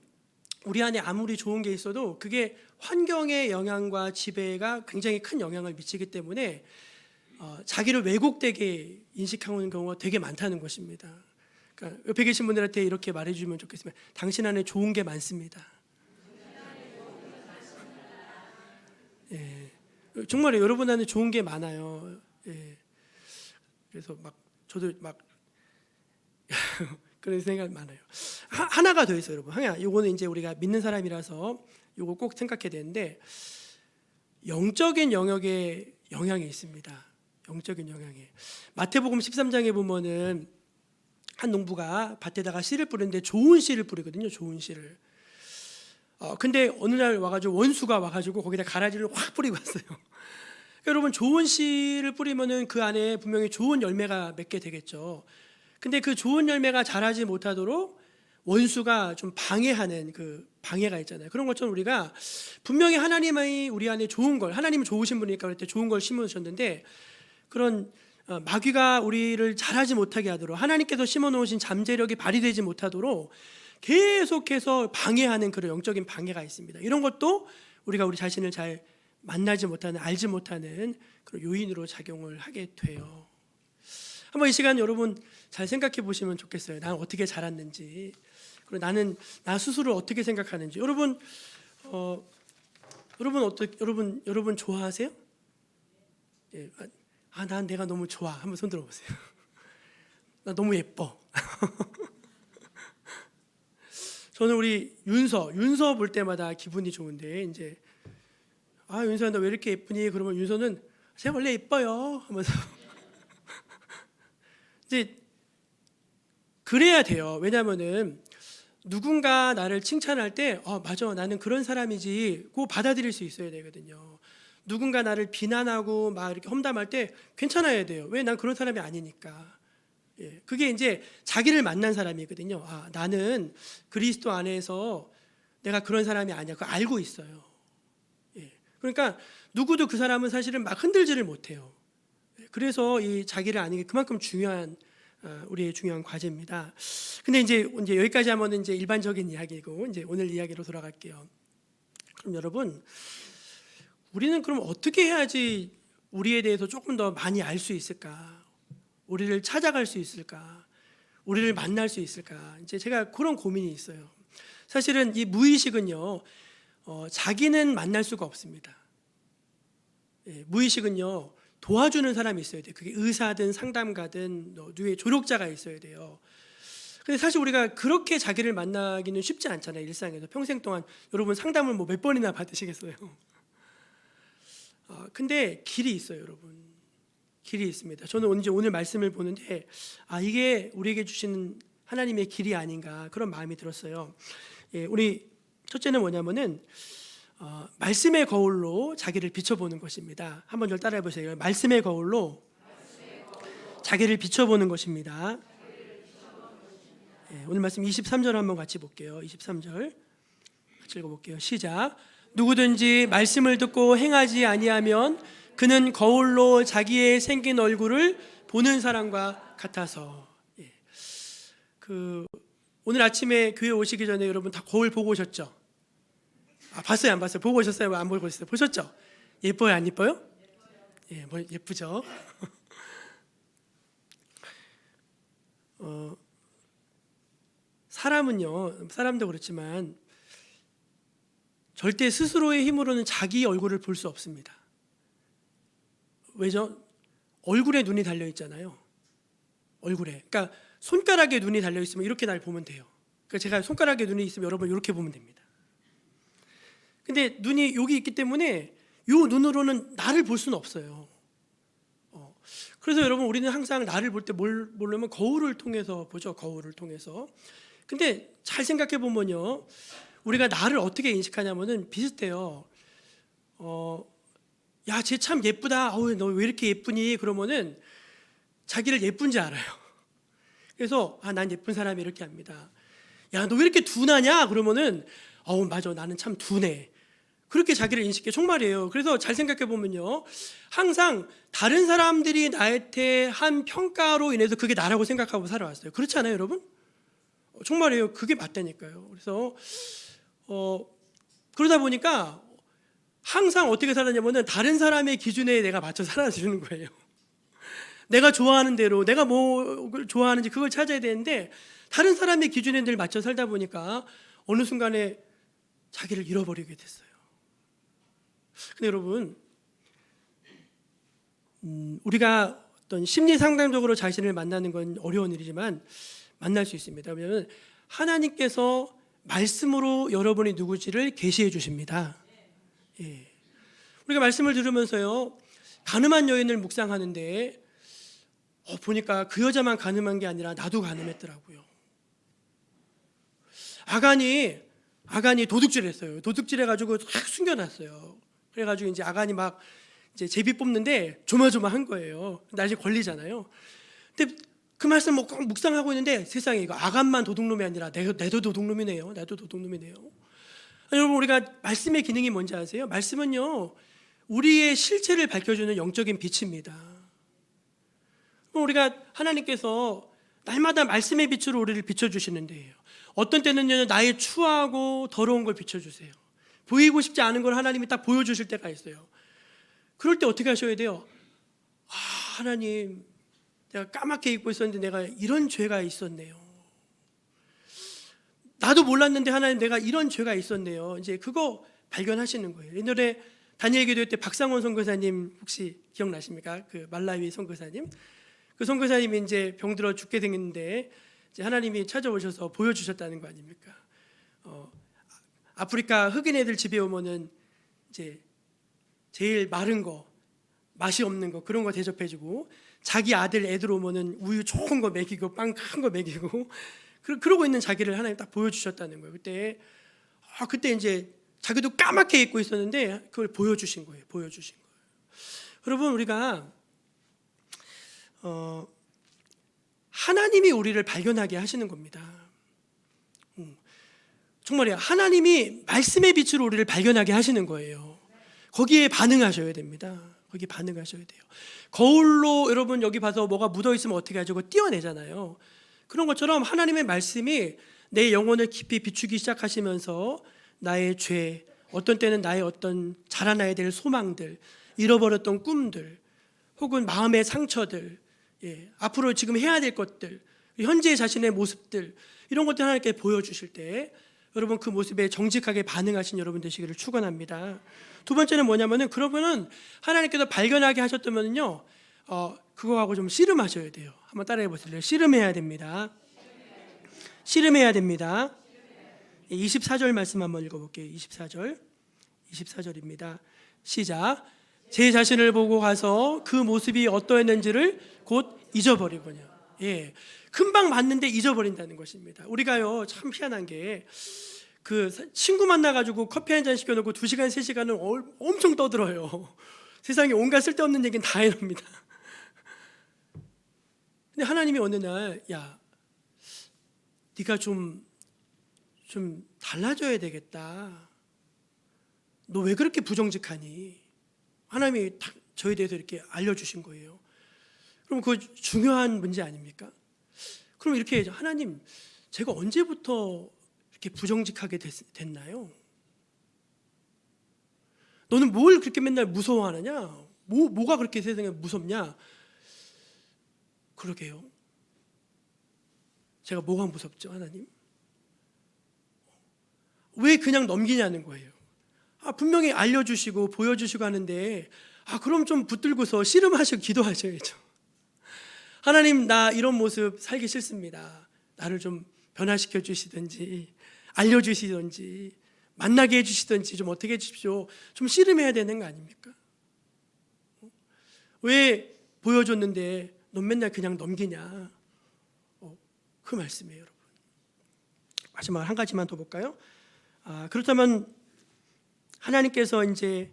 우리 안에 아무리 좋은 게 있어도 그게 환경의 영향과 지배가 굉장히 큰 영향을 미치기 때문에 자기를 왜곡되게 인식하는 경우가 되게 많다는 것입니다. 그러니까 옆에 계신 분들한테 이렇게 말해주면 좋겠습니다. 당신 안에 좋은 게 많습니다. 예, 정말요. 여러분 안에 좋은 게 많아요. 예. 그래서 막 저도 막 그런 생각 많아요. 하나가 더 있어요, 여러분. 요거는 이제 우리가 믿는 사람이라서 요거 꼭 생각해야 되는데 영적인 영역에 영향이 있습니다. 영적인 영향이. 마태복음 13장에 보면은 한 농부가 밭에다가 씨를 뿌리는데 좋은 씨를 뿌리거든요. 좋은 씨를. 근데 어느 날 와가지고 원수가 와가지고 거기다 가라지를 확 뿌리고 왔어요. 여러분 좋은 씨를 뿌리면은 그 안에 분명히 좋은 열매가 맺게 되겠죠. 근데 그 좋은 열매가 자라지 못하도록 원수가 좀 방해하는 그 방해가 있잖아요. 그런 것처럼 우리가 분명히 하나님의 우리 안에 좋은 걸, 하나님은 좋으신 분이니까 그럴 때 좋은 걸 심으셨는데 그런 마귀가 우리를 자라지 못하게 하도록 하나님께서 심어놓으신 잠재력이 발휘되지 못하도록 계속해서 방해하는 그런 영적인 방해가 있습니다. 이런 것도 우리가 우리 자신을 잘 만나지 못하는, 알지 못하는 그런 요인으로 작용을 하게 돼요. 한번 이 시간 여러분 잘 생각해 보시면 좋겠어요. 나는 어떻게 자랐는지, 그리고 나는 나 스스로 어떻게 생각하는지. 여러분 여러분 좋아하세요? 예, 난 내가 너무 좋아. 한번 손 들어보세요. 나 너무 예뻐. 저는 우리 윤서 볼 때마다 기분이 좋은데 이제 윤서야 너 왜 이렇게 예쁘니? 그러면 윤서는 제가 원래 예뻐요 하면서 이제 그래야 돼요. 왜냐하면은 누군가 나를 칭찬할 때 맞아 나는 그런 사람이지고 받아들일 수 있어야 되거든요. 누군가 나를 비난하고 막 이렇게 험담할 때 괜찮아야 돼요. 왜? 난 그런 사람이 아니니까. 예, 그게 이제 자기를 만난 사람이거든요. 나는 그리스도 안에서 내가 그런 사람이 아니야. 그거 알고 있어요. 예, 그러니까 누구도 그 사람은 사실은 막 흔들지를 못해요. 그래서 이 자기를 아는 게 그만큼 중요한 우리의 중요한 과제입니다. 근데 이제 여기까지 하면 이제 일반적인 이야기고 이제 오늘 이야기로 돌아갈게요. 그럼 여러분, 우리는 그럼 어떻게 해야지 우리에 대해서 조금 더 많이 알 수 있을까? 우리를 찾아갈 수 있을까? 우리를 만날 수 있을까? 이제 제가 그런 고민이 있어요. 사실은 이 무의식은요, 자기는 만날 수가 없습니다. 예, 무의식은요, 도와주는 사람이 있어야 돼요. 그게 의사든 상담가든 누의 조력자가 있어야 돼요. 근데 사실 우리가 그렇게 자기를 만나기는 쉽지 않잖아요. 일상에서 평생 동안 여러분 상담을 뭐 몇 번이나 받으시겠어요. 근데 길이 있어요, 여러분. 길이 있습니다. 저는 이제 오늘 말씀을 보는데 이게 우리에게 주시는 하나님의 길이 아닌가 그런 마음이 들었어요. 우리 첫째는 뭐냐면은 말씀의 거울로 자기를 비춰보는 것입니다. 한번 절 따라해 보세요. 말씀의 거울로 자기를 비춰보는 것입니다. 오늘 말씀 23절 한번 같이 볼게요. 23절 같이 읽어볼게요. 시작. 누구든지 말씀을 듣고 행하지 아니하면 그는 거울로 자기의 생긴 얼굴을 보는 사람과 같아서. 오늘 아침에 교회 오시기 전에 여러분 다 거울 보고 오셨죠? 봤어요, 안 봤어요? 보고 오셨어요? 안 보고 오셨어요? 보셨죠? 예뻐요, 안 예뻐요? 예쁘죠? 사람도 그렇지만 절대 스스로의 힘으로는 자기 얼굴을 볼 수 없습니다. 왜죠? 얼굴에 눈이 달려 있잖아요. 얼굴에. 그러니까 손가락에 눈이 달려 있으면 이렇게 날 보면 돼요. 그러니까 제가 손가락에 눈이 있으면 여러분 이렇게 보면 됩니다. 근데 눈이 여기 있기 때문에 이 눈으로는 나를 볼 수는 없어요. 그래서 여러분 우리는 항상 나를 볼 때 뭘 보려면 거울을 통해서 보죠. 거울을 통해서. 근데 잘 생각해 보면요, 우리가 나를 어떻게 인식하냐면은 비슷해요. 야, 쟤 참 예쁘다. 너 왜 이렇게 예쁘니? 그러면은 자기를 예쁜지 알아요. 그래서 난 예쁜 사람이 이렇게 합니다. 야, 너 왜 이렇게 둔하냐? 그러면은 맞아, 나는 참 둔해. 그렇게 자기를 인식해. 정말이에요. 그래서 잘 생각해 보면요, 항상 다른 사람들이 나한테 한 평가로 인해서 그게 나라고 생각하고 살아왔어요. 그렇지 않아요, 여러분? 정말이에요. 그게 맞다니까요. 그래서 그러다 보니까 항상 어떻게 살았냐면은 다른 사람의 기준에 내가 맞춰 살아주는 거예요. 내가 좋아하는 대로, 내가 뭘 좋아하는지 그걸 찾아야 되는데 다른 사람의 기준에 늘 맞춰 살다 보니까 어느 순간에 자기를 잃어버리게 됐어요. 근데 여러분, 우리가 어떤 심리 상담적으로 자신을 만나는 건 어려운 일이지만 만날 수 있습니다. 왜냐하면 하나님께서 말씀으로 여러분이 누구지를 계시해 주십니다. 우리가 말씀을 들으면서요, 가늠한 여인을 묵상하는데 보니까 그 여자만 가늠한 게 아니라 나도 가늠했더라고요. 아간이 도둑질했어요. 도둑질해가지고 확 숨겨놨어요. 그래가지고 이제 아간이 막 이제 제비 뽑는데 조마조마한 거예요. 나중에 걸리잖아요. 근데 그 말씀 묵상하고 있는데 세상에 이거 아간만 도둑놈이 아니라 내도 도둑놈이네요. 나도 도둑놈이네요. 여러분, 우리가 말씀의 기능이 뭔지 아세요? 말씀은요, 우리의 실체를 밝혀주는 영적인 빛입니다. 우리가 하나님께서 날마다 말씀의 빛으로 우리를 비춰주시는데요, 어떤 때는요 나의 추하고 더러운 걸 비춰주세요. 보이고 싶지 않은 걸 하나님이 딱 보여주실 때가 있어요. 그럴 때 어떻게 하셔야 돼요? 하나님, 내가 까맣게 입고 있었는데 내가 이런 죄가 있었네요. 나도 몰랐는데 하나님, 내가 이런 죄가 있었네요. 이제 그거 발견하시는 거예요. 옛날에 다니엘 기도회 때 박상원 선교사님 혹시 기억나십니까? 그 말라위 선교사님. 그 선교사님이 이제 병들어 죽게 생겼는데 이제 하나님이 찾아오셔서 보여주셨다는 거 아닙니까? 아프리카 흑인 애들 집에 오면은 이제 제일 마른 거, 맛이 없는 거, 그런 거 대접해주고, 자기 애들 오면은 우유 좋은 거 먹이고 빵 큰 거 먹이고 그러고 있는 자기를 하나님 딱 보여주셨다는 거예요. 그때 이제 자기도 까맣게 입고 있었는데 그걸 보여주신 거예요. 여러분, 우리가 하나님이 우리를 발견하게 하시는 겁니다. 정말이에요. 하나님이 말씀의 빛으로 우리를 발견하게 하시는 거예요. 거기에 반응하셔야 됩니다. 거기에 반응하셔야 돼요. 거울로 여러분 여기 봐서 뭐가 묻어 있으면 어떻게 하죠? 그거 띄어내잖아요. 그런 것처럼 하나님의 말씀이 내 영혼을 깊이 비추기 시작하시면서 나의 죄, 어떤 때는 나의 어떤 자라나야 될 소망들, 잃어버렸던 꿈들, 혹은 마음의 상처들, 앞으로 지금 해야 될 것들, 현재 자신의 모습들, 이런 것들 하나님께 보여주실 때 여러분 그 모습에 정직하게 반응하신 여러분 되시기를 축원합니다. 두 번째는 뭐냐면은, 그러면은 하나님께서 발견하게 하셨다면요, 그거하고 좀 씨름하셔야 돼요. 한번 따라해 보실래요? 씨름해야 됩니다. 씨름해야 됩니다. 24절 말씀 한번 읽어볼게요. 24절입니다. 시작. 제 자신을 보고 가서 그 모습이 어떠했는지를 곧 잊어버리군요. 예, 금방 봤는데 잊어버린다는 것입니다. 우리가요 참 희한한 게 그 친구 만나가지고 커피 한 잔 시켜놓고 2시간 3시간을 엄청 떠들어요. 세상에 온갖 쓸데없는 얘기는 다 해놓습니다. 근데 하나님이 어느 날, 야, 네가 좀 달라져야 되겠다. 너 왜 그렇게 부정직하니? 하나님이 딱 저에 대해서 이렇게 알려주신 거예요. 그럼 그 중요한 문제 아닙니까? 그럼 이렇게 하나님, 제가 언제부터 이렇게 부정직하게 됐나요? 너는 뭘 그렇게 맨날 무서워하느냐? 뭐가 그렇게 세상에 무섭냐? 그러게요. 제가 뭐가 무섭죠, 하나님? 왜 그냥 넘기냐는 거예요. 분명히 알려주시고 보여주시고 하는데 그럼 좀 붙들고서 씨름하시고 기도하셔야죠. 하나님, 나 이런 모습 살기 싫습니다. 나를 좀 변화시켜 주시든지 알려주시든지 만나게 해주시든지 좀 어떻게 해주십시오. 좀 씨름해야 되는 거 아닙니까? 왜 보여줬는데 넌 맨날 그냥 넘기냐? 그 말씀이에요, 여러분. 마지막 한 가지만 더 볼까요? 그렇다면 하나님께서 이제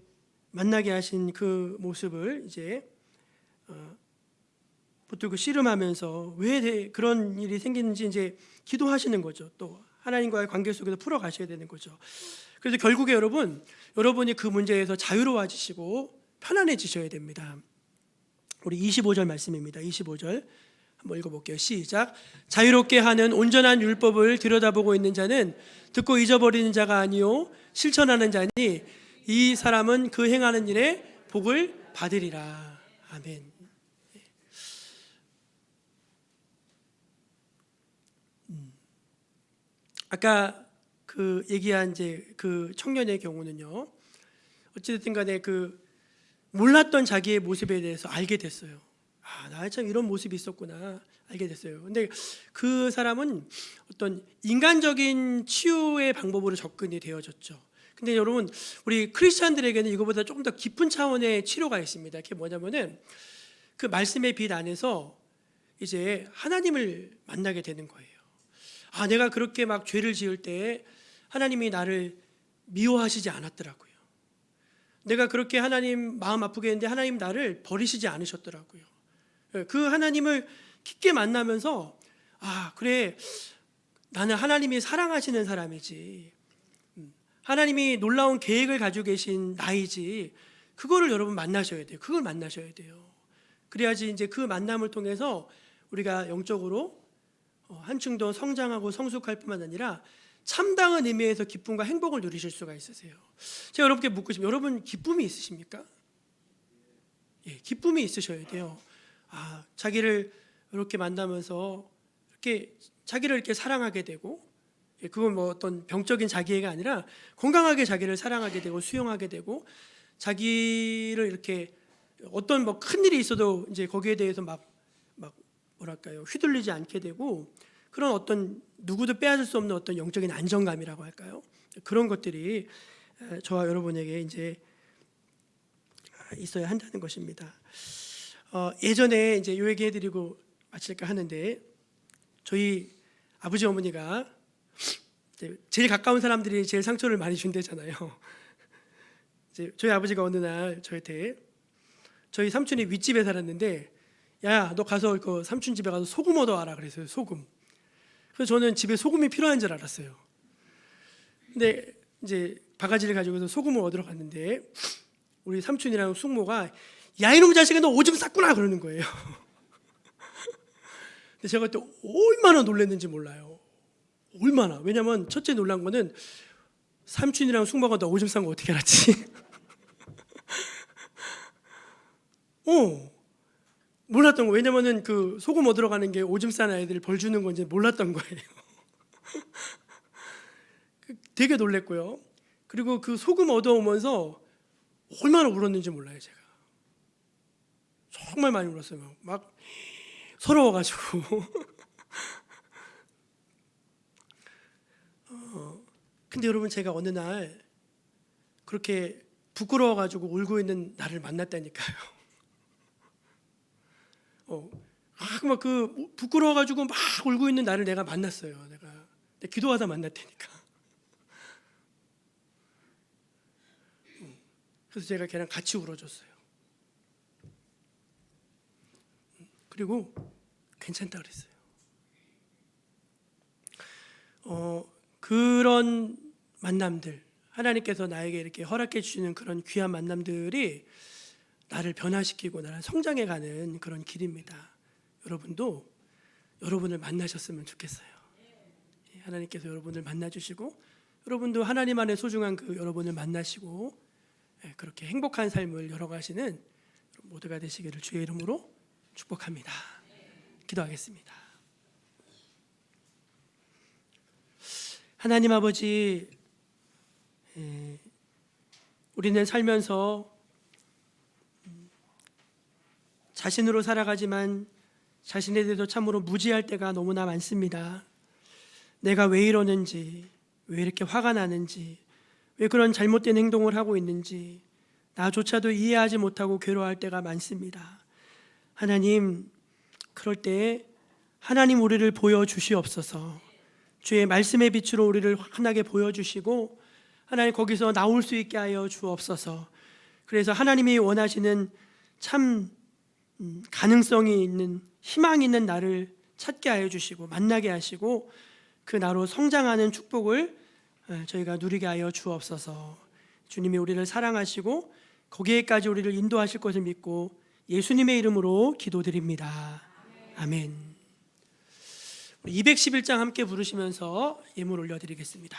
만나게 하신 그 모습을 이제 붙들고 씨름하면서 왜 그런 일이 생기는지 이제 기도하시는 거죠. 또 하나님과의 관계 속에서 풀어가셔야 되는 거죠. 그래서 결국에 여러분이 그 문제에서 자유로워지시고 편안해지셔야 됩니다. 우리 25절 말씀입니다. 25절 한번 읽어볼게요. 시작. 자유롭게 하는 온전한 율법을 들여다보고 있는 자는 듣고 잊어버리는 자가 아니요 실천하는 자니 이 사람은 그 행하는 일에 복을 받으리라. 아멘. 아까 그 얘기한 이제 그 청년의 경우는요, 어찌됐든 간에 그 몰랐던 자기의 모습에 대해서 알게 됐어요. 나 참 이런 모습이 있었구나 알게 됐어요. 근데 그 사람은 어떤 인간적인 치유의 방법으로 접근이 되어졌죠. 근데 여러분, 우리 크리스찬들에게는 이거보다 조금 더 깊은 차원의 치료가 있습니다. 그게 뭐냐면은 그 말씀의 빛 안에서 이제 하나님을 만나게 되는 거예요. 내가 그렇게 막 죄를 지을 때 하나님이 나를 미워하시지 않았더라고요. 내가 그렇게 하나님 마음 아프게 했는데 하나님 나를 버리시지 않으셨더라고요. 그 하나님을 깊게 만나면서 그래, 나는 하나님이 사랑하시는 사람이지, 하나님이 놀라운 계획을 가지고 계신 나이지, 그거를 여러분 만나셔야 돼요. 그걸 만나셔야 돼요. 그래야지 이제 그 만남을 통해서 우리가 영적으로 한층 더 성장하고 성숙할 뿐만 아니라 참다운 의미에서 기쁨과 행복을 누리실 수가 있으세요. 제가 여러분께 묻고 싶어요. 여러분 기쁨이 있으십니까? 예, 기쁨이 있으셔야 돼요. 자기를 이렇게 만나면서 이렇게 자기를 이렇게 사랑하게 되고, 그건 뭐 어떤 병적인 자기애가 아니라 건강하게 자기를 사랑하게 되고 수용하게 되고, 자기를 이렇게 어떤 뭐 큰 일이 있어도 이제 거기에 대해서 막 뭐랄까요, 휘둘리지 않게 되고, 그런 어떤 누구도 빼앗을 수 없는 어떤 영적인 안정감이라고 할까요? 그런 것들이 저와 여러분에게 이제 있어야 한다는 것입니다. 예전에 이제 요 얘기 해드리고 마칠까 하는데, 저희 아버지 어머니가 제일 가까운 사람들이 제일 상처를 많이 준대잖아요. 이제 저희 아버지가 어느 날 저한테, 저희 삼촌이 윗집에 살았는데, 야, 너 가서 그 삼촌 집에 가서 소금 얻어와라 그랬어요. 소금. 그래서 저는 집에 소금이 필요한 줄 알았어요. 근데 이제 바가지를 가지고서 소금을 얻으러 갔는데, 우리 삼촌이랑 숙모가 야, 이놈의 자식아, 너 오줌 쌌구나 그러는 거예요. 근데 제가 그때 얼마나 놀랐는지 몰라요. 얼마나. 왜냐면 첫째 놀란 거는 삼촌이랑 숙모가 너 오줌 싼 거 어떻게 알았지? 몰랐던 거. 왜냐면은 그 소금 얻으러 가는 게 오줌 싼 아이들 벌 주는 건지 몰랐던 거예요. 되게 놀랬고요. 그리고 그 소금 얻어오면서 얼마나 울었는지 몰라요, 제가. 정말 많이 울었어요. 막 서러워가지고. 근데 여러분, 제가 어느 날 그렇게 부끄러워가지고 울고 있는 나를 만났다니까요. 막 부끄러워가지고 막 울고 있는 나를 내가 만났어요. 내가 기도하다 만났다니까. 그래서 제가 걔랑 같이 울어줬어요. 그리고 괜찮다 그랬어요. 그런 만남들, 하나님께서 나에게 이렇게 허락해 주시는 그런 귀한 만남들이 나를 변화시키고 나를 성장해가는 그런 길입니다. 여러분도 여러분을 만나셨으면 좋겠어요. 하나님께서 여러분을 만나주시고 여러분도 하나님 안에 소중한 그 여러분을 만나시고 그렇게 행복한 삶을 열어가시는 모두가 되시기를 주의 이름으로 축복합니다. 기도하겠습니다. 하나님 아버지, 우리는 살면서 자신으로 살아가지만 자신에 대해서 참으로 무지할 때가 너무나 많습니다. 내가 왜 이러는지, 왜 이렇게 화가 나는지, 왜 그런 잘못된 행동을 하고 있는지 나조차도 이해하지 못하고 괴로워할 때가 많습니다. 하나님, 그럴 때 하나님 우리를 보여주시옵소서. 주의 말씀의 빛으로 우리를 환하게 보여주시고 하나님 거기서 나올 수 있게 하여 주옵소서. 그래서 하나님이 원하시는 참 가능성이 있는, 희망이 있는 나를 찾게 하여 주시고 만나게 하시고 그 나로 성장하는 축복을 저희가 누리게 하여 주옵소서. 주님이 우리를 사랑하시고 거기에까지 우리를 인도하실 것을 믿고 예수님의 이름으로 기도드립니다. 아멘. 211장 함께 부르시면서 예물 올려드리겠습니다.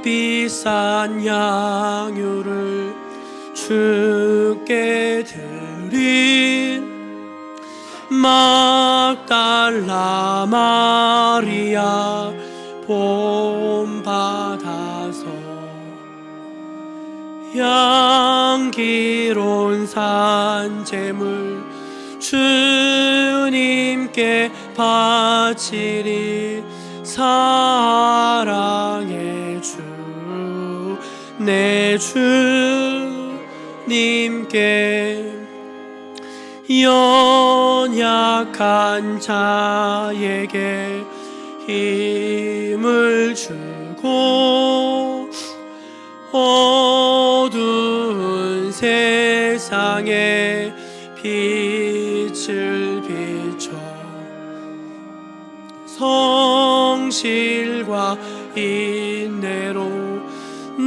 값비싼 양유를 주께 드린 막달라 마리아 본받아서 향기로운 산제물 주님께 바치리. 사랑의 주 내 주님께 연약한 자에게 힘을 주고 어두운 세상에 빛을 비춰 성실과 인내로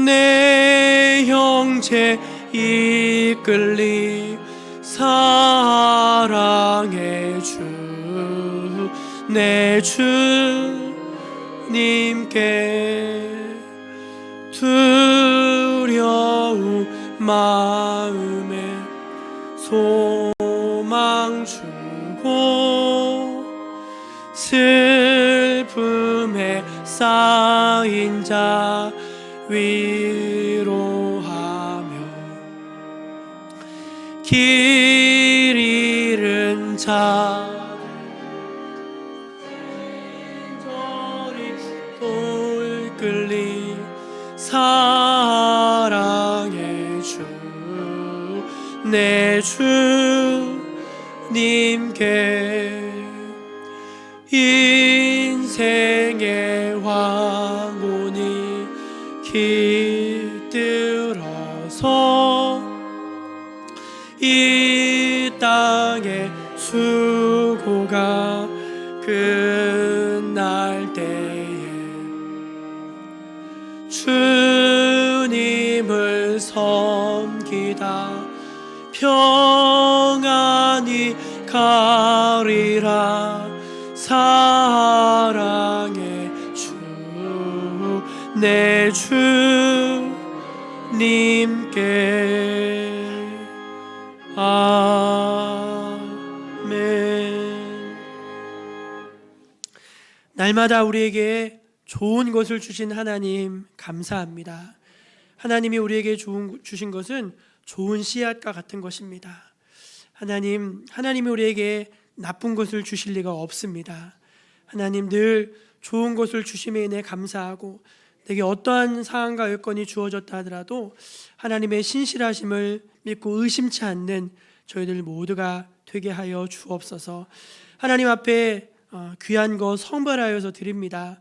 내 형제 이끌리. 사랑의 주 내 주님께 두려운 마음에 소망 주고 슬픔에 쌓인 자 위로하며 길 잃은 자 저리 돌끌리. 사랑의 주 내 주님께 인생의 황혼이 깃들어서 이 땅의 수고가 끝날 때에 주님을 섬기다 평안히 가리라. 사랑의 주 내 주님께. 아멘. 날마다 우리에게 좋은 것을 주신 하나님 감사합니다. 하나님이 우리에게 주신 것은 좋은 씨앗과 같은 것입니다. 하나님이 우리에게 나쁜 것을 주실 리가 없습니다. 하나님 늘 좋은 것을 주심에 인해 감사하고, 내게 어떠한 상황과 여건이 주어졌다 하더라도 하나님의 신실하심을 믿고 의심치 않는 저희들 모두가 되게 하여 주옵소서. 하나님 앞에 귀한 것 성별하여서 드립니다.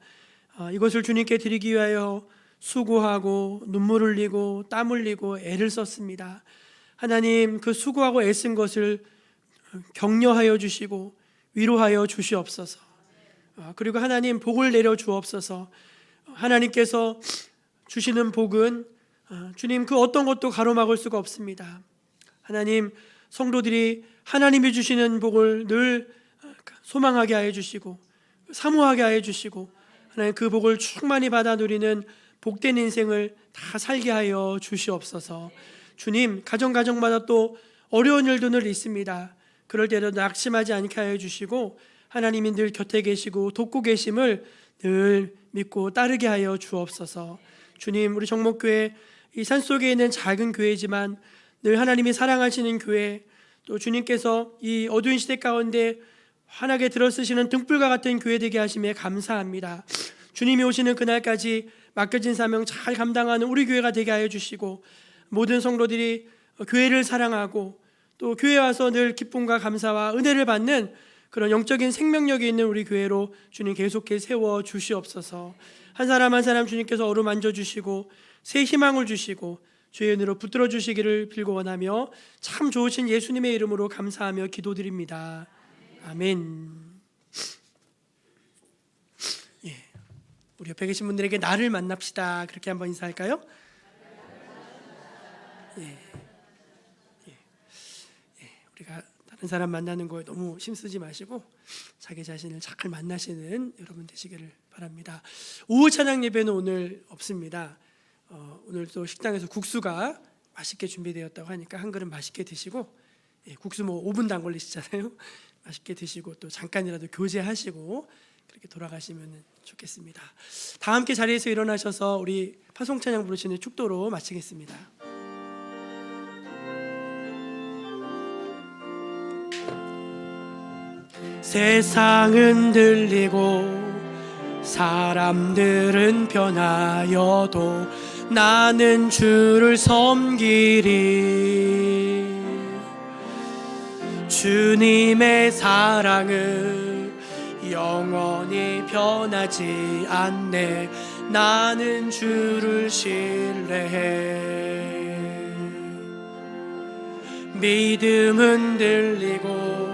이것을 주님께 드리기 위하여 수고하고 눈물 흘리고 땀 흘리고 애를 썼습니다. 하나님, 그 수고하고 애쓴 것을 격려하여 주시고 위로하여 주시옵소서. 그리고 하나님, 복을 내려 주옵소서. 하나님께서 주시는 복은 주님 그 어떤 것도 가로막을 수가 없습니다. 하나님, 성도들이 하나님이 주시는 복을 늘 소망하게 하여 주시고 사모하게 하여 주시고, 하나님 그 복을 충만히 받아 누리는 복된 인생을 다 살게 하여 주시옵소서. 주님, 가정마다 또 어려운 일도 늘 있습니다. 그럴 때도 낙심하지 않게 하여 주시고, 하나님이 늘 곁에 계시고 돕고 계심을 늘 믿고 따르게 하여 주옵소서. 주님, 우리 정목교회 이 산속에 있는 작은 교회지만 늘 하나님이 사랑하시는 교회, 또 주님께서 이 어두운 시대 가운데 환하게 들어쓰시는 등불과 같은 교회 되게 하심에 감사합니다. 주님이 오시는 그날까지 맡겨진 사명 잘 감당하는 우리 교회가 되게 하여 주시고, 모든 성도들이 교회를 사랑하고 또 교회에 와서 늘 기쁨과 감사와 은혜를 받는 그런 영적인 생명력이 있는 우리 교회로 주님 계속해 세워 주시옵소서. 한 사람 한 사람 주님께서 어루만져 주시고 새 희망을 주시고 주의 은혜로 붙들어 주시기를 빌고 원하며 참 좋으신 예수님의 이름으로 감사하며 기도드립니다. 아멘. 우리 옆에 계신 분들에게 나를 만납시다, 그렇게 한번 인사할까요? 우리가 다른 사람 만나는 거에 너무 힘쓰지 마시고 자기 자신을 잘 만나시는 여러분 되시기를 바랍니다. 오후 찬양 예배는 오늘 없습니다. 오늘 또 식당에서 국수가 맛있게 준비되었다고 하니까 한 그릇 맛있게 드시고, 국수 뭐 5분도 안 걸리시잖아요. 맛있게 드시고 또 잠깐이라도 교제하시고 그렇게 돌아가시면 좋겠습니다. 다 함께 자리에서 일어나셔서 우리 파송찬양 부르시는 축도로 마치겠습니다. 세상은 들리고 사람들은 변하여도 나는 주를 섬기리. 주님의 사랑은 영원히 변하지 않네. 나는 주를 신뢰해. 믿음은 들리고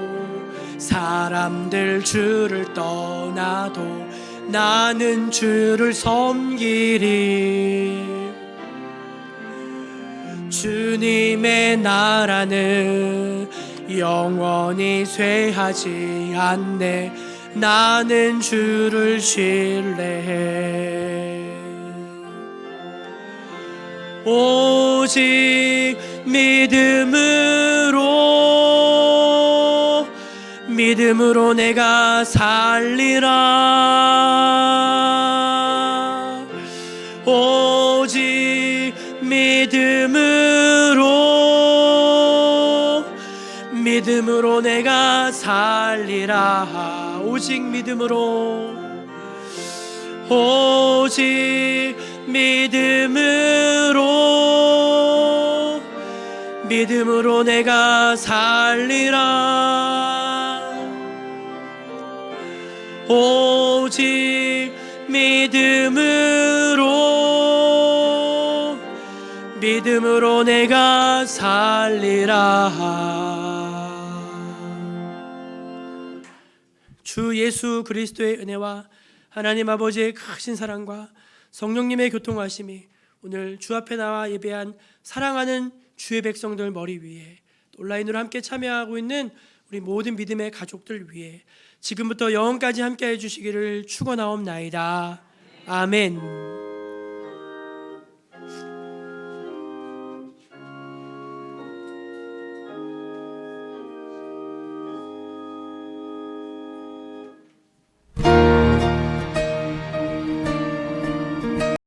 사람들 주를 떠나도 나는 주를 섬기리. 주님의 나라는 영원히 쇠하지 않네. 나는 주를 신뢰해. 오직 믿음으로 내가 살리라. 오직 믿음으로 내가 살리라. 오직 믿음으로 내가 살리라. 오직 믿음으로 내가 살리라. 주 예수 그리스도의 은혜와 하나님 아버지의 크신 사랑과 성령님의 교통하심이 오늘 주 앞에 나와 예배한 사랑하는 주의 백성들 머리 위에, 온라인으로 함께 참여하고 있는 우리 모든 믿음의 가족들 위에 지금부터 영원까지 함께 해주시기를 축원하옵나이다. 아멘.